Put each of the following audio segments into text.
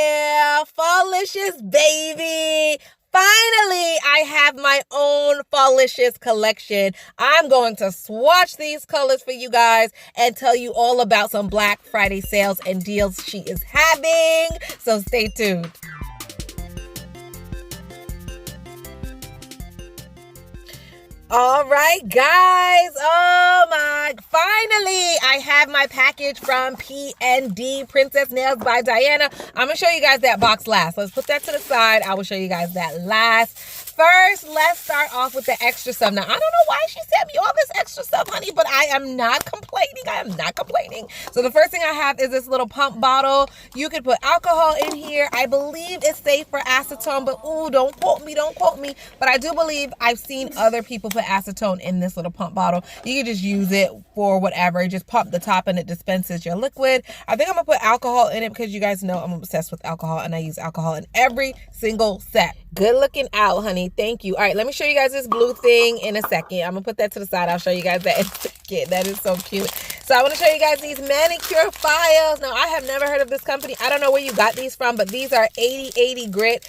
yeah, Fallicious, baby. Finally, I have my own Fallicious collection. I'm going to swatch these colors for you guys and tell you all about some Black Friday sales and deals she is having. So stay tuned. All right, guys. Finally, I have my package from PND Princess Nails by Diana. I'm going to show you guys that box last. Let's put that to the side. I will show you guys that last. First, let's start off with the extra stuff. Now, I don't know why she sent me all this extra stuff, honey, but I am not complaining. I am not complaining. So the first thing I have is this little pump bottle. You could put alcohol in here. I believe it's safe for acetone, but ooh, don't quote me, don't quote me. But I do believe I've seen other people put acetone in this little pump bottle. You can just use it for whatever. You just pump the top and it dispenses your liquid. I think I'm gonna put alcohol in it because you guys know I'm obsessed with alcohol and I use alcohol in every single set. Good looking out, honey. Thank you. All right, let me show you guys this blue thing in a second. I'm gonna put that to the side. I'll show you guys that in a second. That is so cute. So I want to show you guys these manicure files. Now, I have never heard of this company. I don't know where you got these from, but these are 80/80 grit.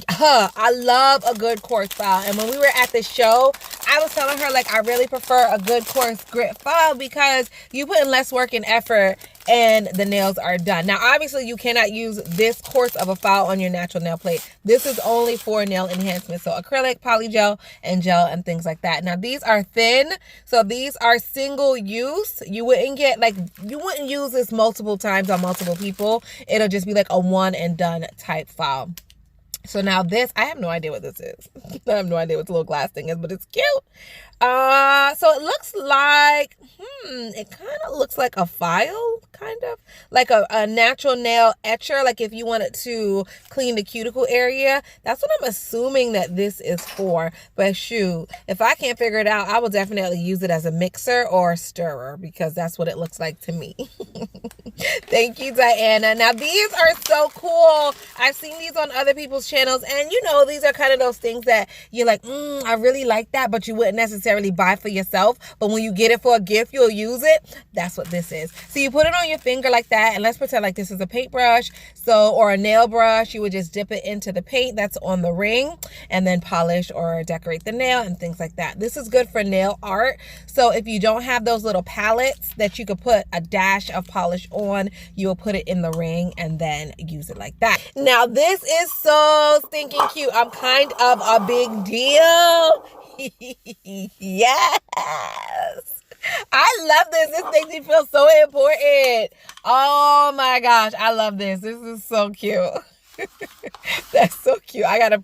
I love a good coarse file. And when we were at the show, I was telling her, like, I really prefer a good coarse grit file because you put in less work and effort and the nails are done. Now, obviously, you cannot use this coarse of a file on your natural nail plate. This is only for nail enhancement. So acrylic, polygel, and gel, and things like that. Now, these are thin. So these are single use. You wouldn't use this multiple times on multiple people. It'll just be like a one and done type file. So now this, I have no idea what this is. I have no idea what the little glass thing is, but it's cute. So it looks like, it kind of looks like a file, kind of. Like a natural nail etcher, like if you wanted to clean the cuticle area. That's what I'm assuming that this is for. But shoot, if I can't figure it out, I will definitely use it as a mixer or a stirrer because that's what it looks like to me. Thank you, Diana. Now, these are so cool. I've seen these on other people's channels, and you know, these are kind of those things that you're like, I really like that, but you wouldn't necessarily buy for yourself. But when you get it for a gift, you'll use it. That's what this is. So you put it on your finger like that, and let's pretend like this is a paintbrush, or a nail brush. You would just dip it into the paint that's on the ring and then polish or decorate the nail and things like that. This is good for nail art. So if you don't have those little palettes that you could put a dash of polish on, you will put it in the ring and then use it like that. Now, this is so stinking cute. I'm kind of a big deal. Yes. I love this. This makes me feel so important. Oh my gosh, I love this. This is so cute. That's so cute. I gotta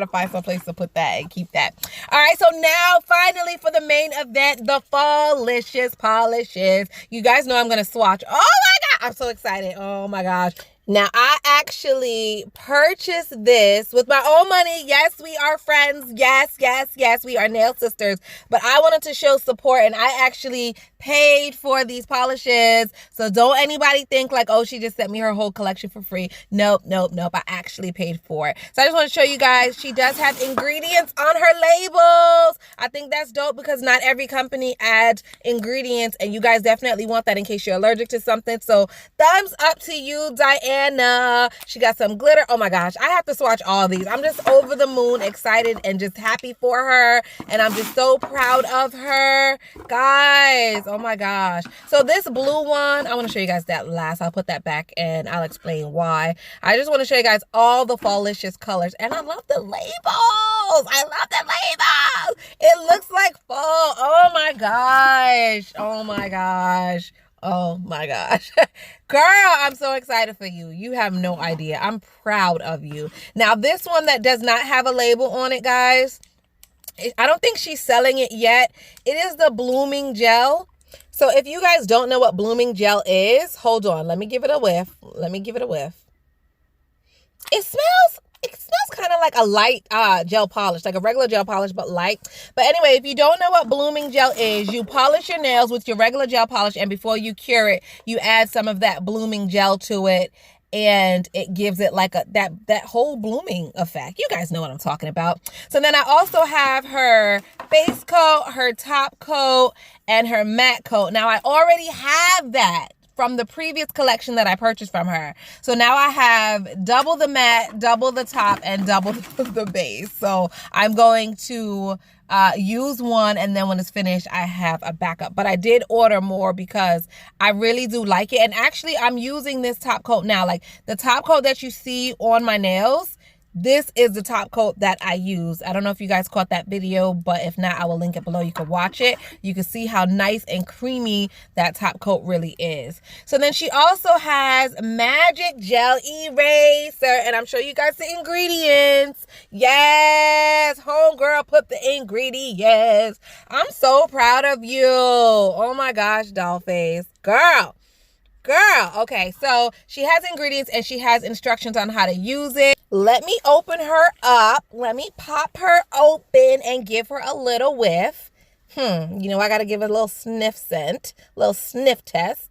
find some place to put that and keep that. All right, so now finally for the main event, the Fallicious polishes. You guys know I'm gonna swatch. Oh my god, I'm so excited. Oh my gosh. Now, I actually purchased this with my own money. Yes, we are friends. Yes, yes, yes, we are nail sisters. But I wanted to show support, and I actually paid for these polishes. So don't anybody think like, oh, she just sent me her whole collection for free. Nope, nope, nope. I actually paid for it. So I just want to show you guys, she does have ingredients on her labels. I think that's dope because not every company adds ingredients, and you guys definitely want that in case you're allergic to something. So thumbs up to you, Diana. She got some glitter. Oh my gosh, I have to swatch all these. I'm just over the moon, excited and just happy for her, and I'm just so proud of her, guys. Oh my gosh. So this blue one, I want to show you guys that last. I'll put that back and I'll explain why. I just want to show you guys all the Fallicious colors, and I love the labels. I love the labels. It looks like fall. Oh my gosh. Oh my gosh. Oh my gosh. Girl, I'm so excited for you. You have no idea. I'm proud of you. Now, this one that does not have a label on it, guys, I don't think she's selling it yet. It is the Blooming Gel. So if you guys don't know what Blooming Gel is, hold on. Let me give it a whiff. Let me give it a whiff. It smells kind of like a light gel polish, like a regular gel polish, but light. But anyway, if you don't know what Blooming Gel is, you polish your nails with your regular gel polish, and before you cure it, you add some of that Blooming Gel to it, and it gives it like that whole blooming effect. You guys know what I'm talking about. So then I also have her base coat, her top coat, and her matte coat. Now I already have that from the previous collection that I purchased from her. So now I have double the matte, double the top, and double the base. So I'm going to use one, and then when it's finished, I have a backup. But I did order more because I really do like it. And actually, I'm using this top coat now. Like the top coat that you see on my nails, this is the top coat that I use. I don't know if you guys caught that video, but if not, I will link it below. You can watch it. You can see how nice and creamy that top coat really is. So then she also has Magic Gel Eraser, and I'm showing you guys the ingredients. Yes, homegirl put the ingredients. I'm so proud of you. Oh my gosh, doll face. Girl. Okay, so she has ingredients and she has instructions on how to use it. Let me open her up. Let me pop her open and give her a little whiff. You know, I got to give it a little sniff scent, a little sniff test.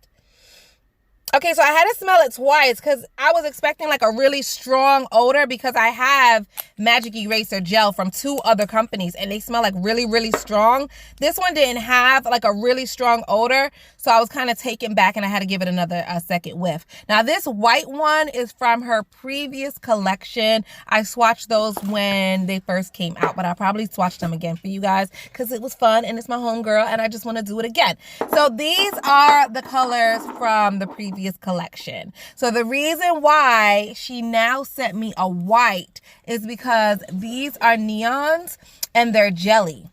Okay, so I had to smell it twice because I was expecting like a really strong odor because I have Magic Eraser gel from 2 other companies and they smell like really, really strong. This one didn't have like a really strong odor, so I was kind of taken back and I had to give it another second whiff. Now this white one is from her previous collection. I swatched those when they first came out, but I'll probably swatch them again for you guys because it was fun and it's my homegirl and I just want to do it again. So these are the colors from the previous collection. So the reason why she now sent me a white is because these are neons and they're jelly.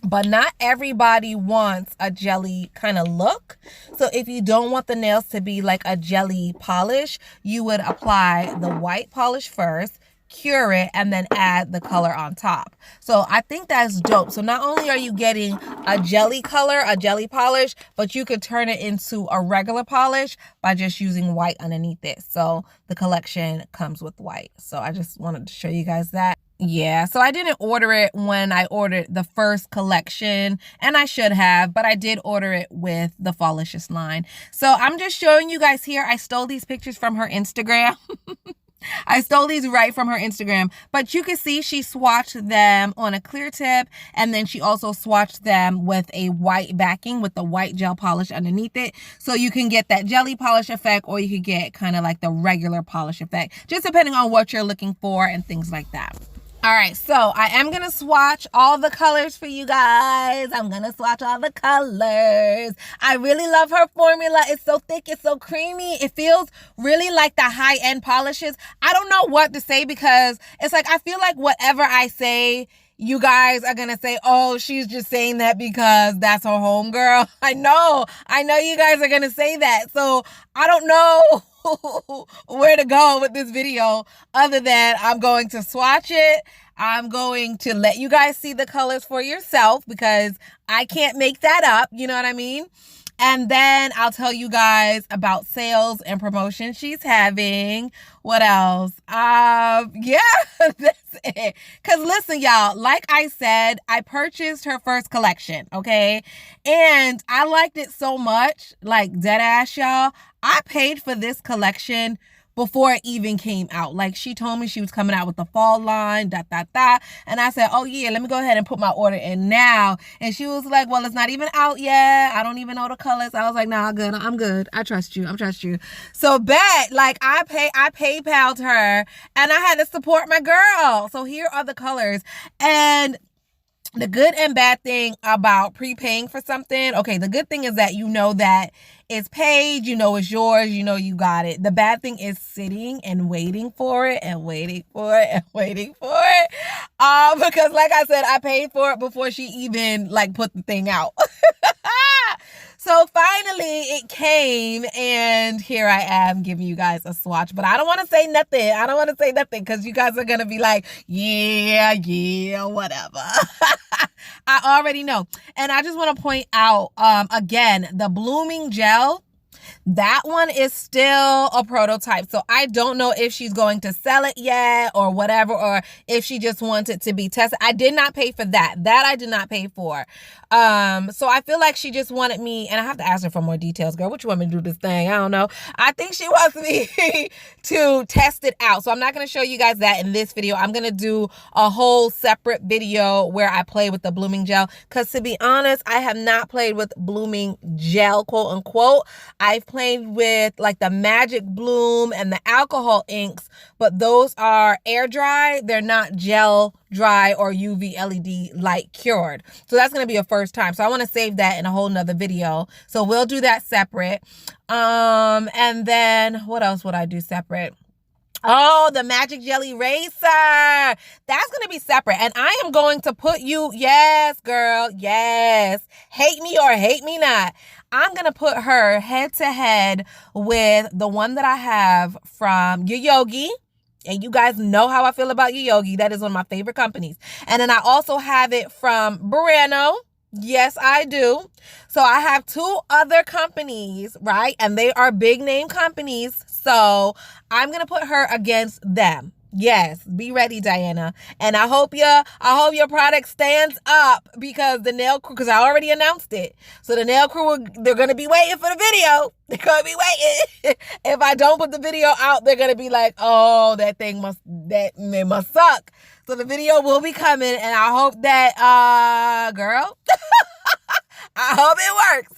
But not everybody wants a jelly kind of look. So if you don't want the nails to be like a jelly polish, you would apply the white polish first, cure it, and then add the color on top. So I think that's dope. So not only are you getting a jelly color, a jelly polish, but you could turn it into a regular polish by just using white underneath it. So the collection comes with white. So I just wanted to show you guys that. Yeah, so I didn't order it when I ordered the first collection, and I should have, but I did order it with the Fallicious line. So I'm just showing you guys here. I stole these pictures from her Instagram. I stole these right from her Instagram, but you can see she swatched them on a clear tip, and then she also swatched them with a white backing with the white gel polish underneath it. So you can get that jelly polish effect, or you could get kind of like the regular polish effect, just depending on what you're looking for and things like that. All right, so I am going to swatch all the colors for you guys. I'm going to swatch all the colors. I really love her formula. It's so thick. It's so creamy. It feels really like the high-end polishes. I don't know what to say because it's like I feel like whatever I say, you guys are going to say, oh, she's just saying that because that's her homegirl. I know you guys are going to say that. So I don't know where to go with this video other than I'm going to swatch it. I'm going to let you guys see the colors for yourself because I can't make that up. You know what I mean? And then I'll tell you guys about sales and promotions she's having. What else? Yeah, that's it. Because listen, y'all, like I said, I purchased her first collection, okay? And I liked it so much, like dead ass, y'all. I paid for this collection before it even came out. Like, she told me she was coming out with the fall line, and I said, oh yeah, let me go ahead and put my order in now. And she was like, well, it's not even out yet. I don't even know the colors. I was like, nah, I'm good. I trust you. So bet, like, I PayPal'd her and I had to support my girl. So here are the colors. And the good and bad thing about prepaying for something, okay, the good thing is that you know that it's paid, you know it's yours, you know you got it. The bad thing is sitting and waiting for it and waiting for it and waiting for it. Because like I said, I paid for it before she even like put the thing out. So finally it came, and here I am giving you guys a swatch. But I don't want to say nothing. Because you guys are going to be like, yeah, whatever. I already know. And I just want to point out, again, the blooming gel, that one is still a prototype. So I don't know if she's going to sell it yet or whatever, or if she just wants it to be tested. I did not pay for that. That I did not pay for. So I feel like she just wanted me, and I have to ask her for more details. Girl, what you want me to do this thing? I don't know. I think she wants me to test it out. So I'm not going to show you guys that in this video. I'm going to do a whole separate video where I play with the blooming gel. Because to be honest, I have not played with blooming gel, quote unquote. I've played with like the Magic Bloom and the alcohol inks, but those are air dry. They're not gel dry or UV LED light cured. So that's going to be a first time. So I want to save that in a whole nother video. So we'll do that separate. And then what else would I do separate? Oh, the Magic Gel Eraser. That's going to be separate. And I am going to put you, yes, girl, yes. Hate me or hate me not. I'm going to put her head to head with the one that I have from YAYOGE. And you guys know how I feel about YAYOGE. That is one of my favorite companies. And then I also have it from Burano. Yes, I do. So I have two other companies, right? And they are big name companies. So I'm going to put her against them. Yes, be ready, Diana. And I hope your product stands up, because the nail crew, because I already announced it. So the nail crew, they're going to be waiting for the video. They're going to be waiting. If I don't put the video out, they're going to be like, oh, that must suck. So the video will be coming, and I hope that, girl, I hope it works.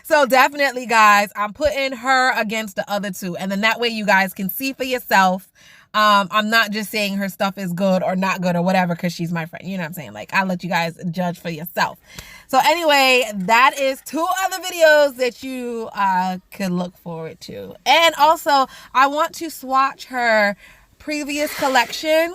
So definitely, guys, I'm putting her against the other two. And then that way you guys can see for yourself. I'm not just saying her stuff is good or not good or whatever because she's my friend. You know what I'm saying? Like, I'll let you guys judge for yourself. So anyway, that is two other videos that you could look forward to. And also, I want to swatch her previous collection.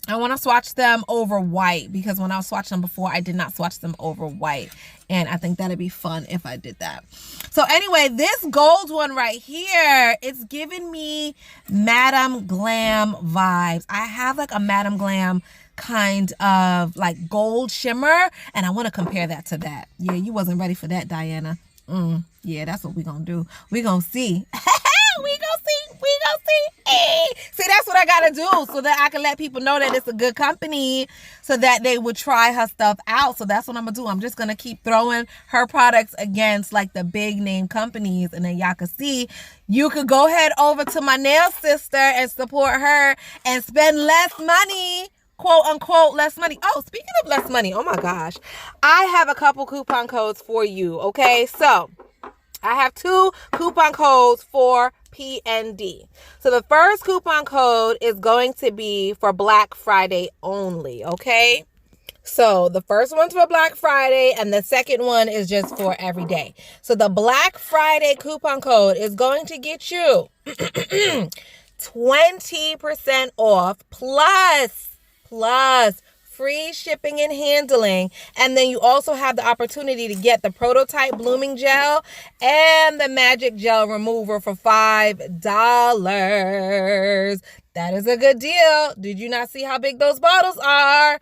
I want to swatch them over white, because when I was swatching them before, I did not swatch them over white. And I think that'd be fun if I did that. So anyway, this gold one right here, it's giving me Madame Glam vibes. I have like a Madame Glam kind of like gold shimmer, and I want to compare that to that. Yeah, you wasn't ready for that, Diana. Yeah, that's what we're going to do. We're going to see. We gonna see. Hey. See, that's what I gotta do, so that I can let people know that it's a good company, so that they would try her stuff out. So that's what I'm gonna do. I'm just gonna keep throwing her products against like the big name companies, and then y'all can see. You could go head over to my nail sister and support her and spend less money, quote unquote less money. Oh, speaking of less money, oh my gosh, I have a couple coupon codes for you. Okay, so I have two coupon codes for PND. So the first coupon code is going to be for Black Friday only, okay? So the first one's for Black Friday, and the second one is just for every day. So the Black Friday coupon code is going to get you 20% off plus free shipping and handling. And then you also have the opportunity to get the prototype blooming gel and the magic gel remover for $5. That is a good deal. Did you not see how big those bottles are?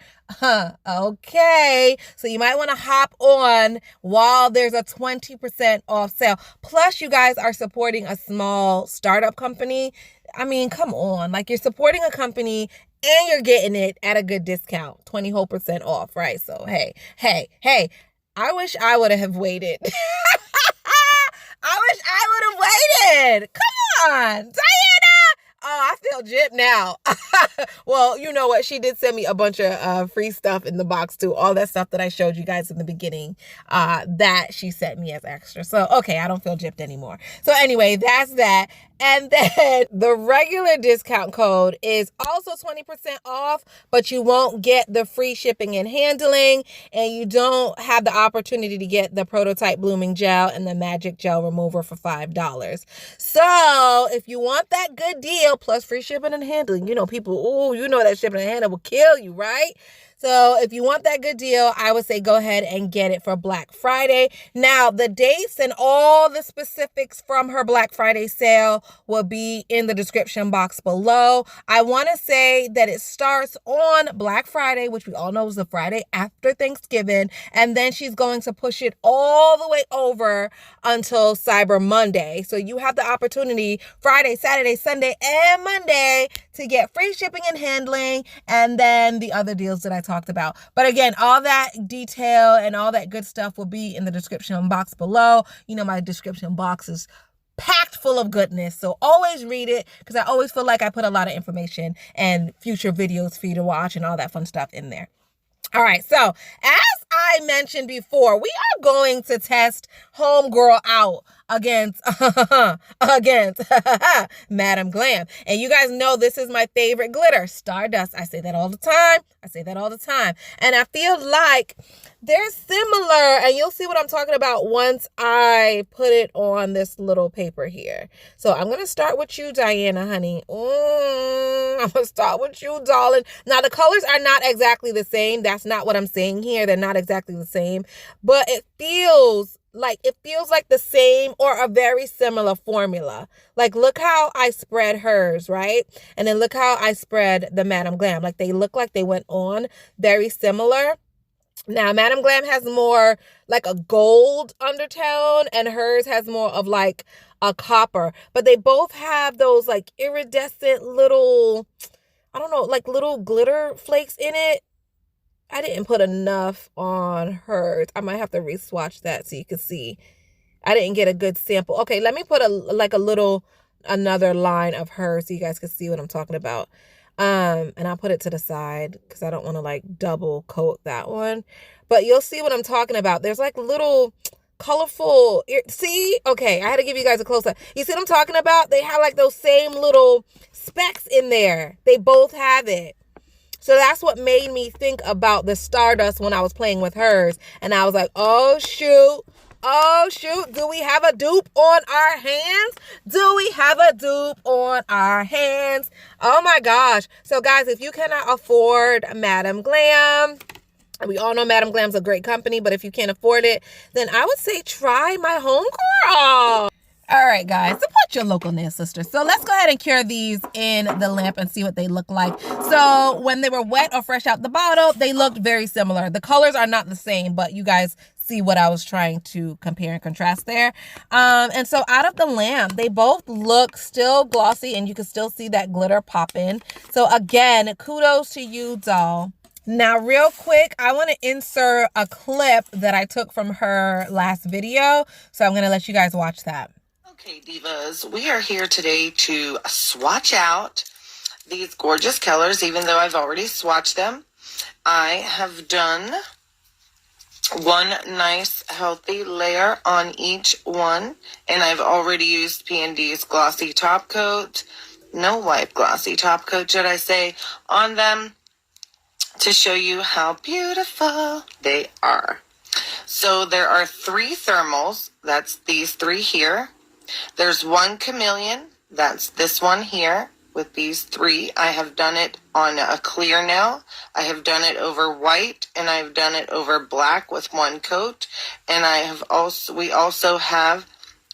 Okay. So you might want to hop on while there's a 20% off sale. Plus, you guys are supporting a small startup company. I mean, come on. Like, you're supporting a company and you're getting it at a good discount, 20% off, right? So, hey, I wish I would have waited. I wish I would have waited. Come on, Diana. Oh, I feel gypped now. Well, you know what? She did send me a bunch of free stuff in the box too. All that stuff that I showed you guys in the beginning, that she sent me as extra. So, okay, I don't feel gypped anymore. So anyway, that's that. And then the regular discount code is also 20% off, but you won't get the free shipping and handling, and you don't have the opportunity to get the prototype blooming gel and the magic gel remover for $5. So if you want that good deal plus free shipping and handling, you know, people, oh, you know that shipping and handling will kill you, right? So if you want that good deal, I would say go ahead and get it for Black Friday. Now, the dates and all the specifics from her Black Friday sale will be in the description box below. I want to say that it starts on Black Friday, which we all know is the Friday after Thanksgiving. And then she's going to push it all the way over until Cyber Monday. So you have the opportunity Friday, Saturday, Sunday, and Monday to get free shipping and handling, and then the other deals that I talked about. But again, all that detail and all that good stuff will be in the description box below. You know, my description box is packed full of goodness, so always read it, because I always feel like I put a lot of information and future videos for you to watch and all that fun stuff in there. All right, so as I I mentioned before, we are going to test homegirl out against Madam Glam. And you guys know this is my favorite glitter, Stardust. I say that all the time. And I feel like they're similar, and you'll see what I'm talking about once I put it on this little paper here. So I'm going to start with you, Diana, honey. I'm going to start with you, darling. Now, the colors are not exactly the same. That's not what I'm saying here. They're not exactly the same. But it feels like the same or a very similar formula. Like, look how I spread hers, right? And then look how I spread the Madam Glam. Like, they look like they went on very similar. Now, Madam Glam has more like a gold undertone, and hers has more of like a copper. But they both have those like iridescent little, I don't know, like little glitter flakes in it. I didn't put enough on hers. I might have to re-swatch that so you can see. I didn't get a good sample. Okay, let me put another line of hers so you guys can see what I'm talking about. And I'll put it to the side because I don't want to like double coat that one. But you'll see what I'm talking about. There's like little colorful, see? Okay, I had to give you guys a close-up. You see what I'm talking about? They have like those same little specks in there. They both have it. So that's what made me think about the Stardust when I was playing with hers. And I was like, oh, shoot. Oh, shoot. Do we have a dupe on our hands? Do we have a dupe on our hands? Oh, my gosh. So, guys, if you cannot afford Madam Glam, we all know Madam Glam's a great company, but if you can't afford it, then I would say try my homegirl. All right, guys, support your local nail sister. So let's go ahead and cure these in the lamp and see what they look like. So when they were wet or fresh out the bottle, they looked very similar. The colors are not the same, but you guys see what I was trying to compare and contrast there. And so out of the lamp, they both look still glossy, and you can still see that glitter pop in. So again, kudos to you, doll. Now, real quick, I want to insert a clip that I took from her last video. So I'm going to let you guys watch that. Okay, divas, we are here today to swatch out these gorgeous colors, even though I've already swatched them. I have done one nice healthy layer on each one, and I've already used PND's glossy top coat, no wipe glossy top coat, should I say, on them to show you how beautiful they are. So there are 3 thermals, that's these 3 here. There's 1 chameleon, that's this one here with these 3. I have done it on a clear nail. I have done it over white, and I've done it over black with 1 coat. And we also have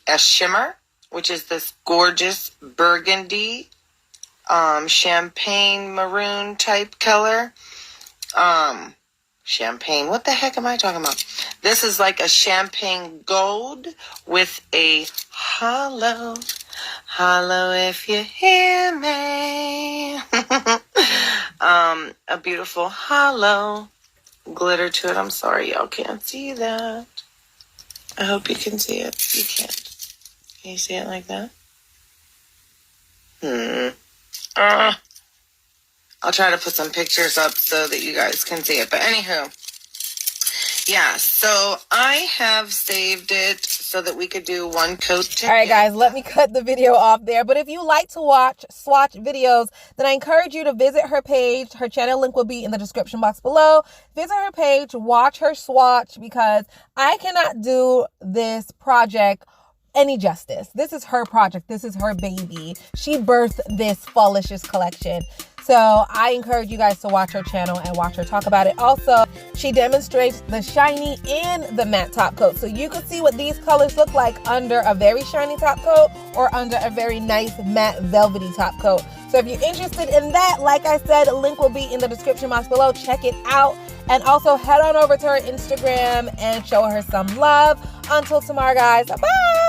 a shimmer, which is this gorgeous burgundy, champagne maroon type color. Champagne, what the heck am I talking about? This is like a champagne gold with a hollow if you hear me. A beautiful hollow glitter to it. I'm sorry y'all can't see that. I hope you can see it. You can't. Can you see it like that? I'll try to put some pictures up so that you guys can see it. But anywho, yeah, so I have saved it so that we could do 1 coat together. All right, guys, let me cut the video off there. But if you like to watch swatch videos, then I encourage you to visit her page. Her channel link will be in the description box below. Visit her page, watch her swatch, because I cannot do this project any justice. This is her project. This is her baby. She birthed this Fallishes collection. So I encourage you guys to watch her channel and watch her talk about it. Also, she demonstrates the shiny and the matte top coat. So you can see what these colors look like under a very shiny top coat or under a very nice matte velvety top coat. So if you're interested in that, like I said, a link will be in the description box below. Check it out. And also head on over to her Instagram and show her some love. Until tomorrow, guys. Bye.